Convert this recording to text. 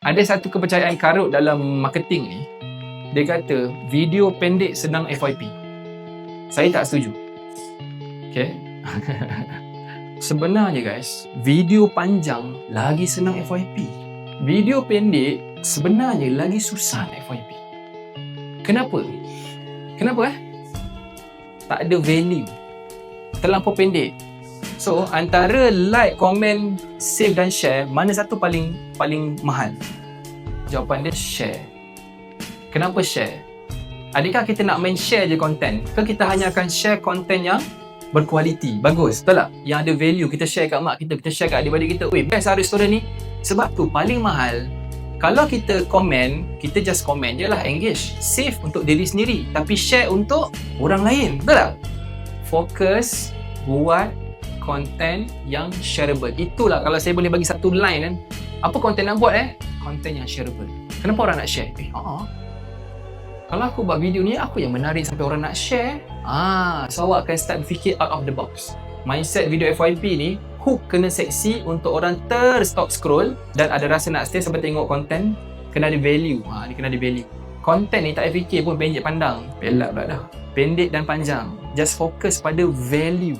Ada satu kepercayaan karut dalam marketing ni. Dia kata video pendek senang FYP. Saya tak setuju. Okay. Sebenarnya guys, video panjang lagi senang FYP. Video pendek sebenarnya lagi susah FYP. Kenapa? Kenapa tak ada value. Terlampau pendek. So, antara like, komen, save dan share, mana satu paling mahal? Jawapan dia share. Kenapa share? Adakah kita nak main share je konten? Ke kita hanya akan share konten yang berkualiti, bagus, betul tak? Yang ada value, kita share kat mak kita share kat adik-adik kita. Weh, best lah restoran ni. Sebab tu paling mahal. Kalau kita komen, kita just komen je lah, engage. Save untuk diri sendiri, tapi share untuk orang lain, betul tak? Fokus buat konten yang shareable. Itulah kalau saya boleh bagi satu line kan. Apa konten nak buat Konten yang shareable. Kenapa orang nak share? Kalau aku buat video ni, aku yang menarik sampai orang nak share. So awak akan start berfikir out of the box. Mindset video FYP ni, hook kena seksi untuk orang stop scroll dan ada rasa nak stay sampai tengok konten. Kena ada value. Ni kena ada value. Konten ni tak fikir pun pendek pandang. Pelak pula dah. Pendek dan panjang. Just fokus pada value.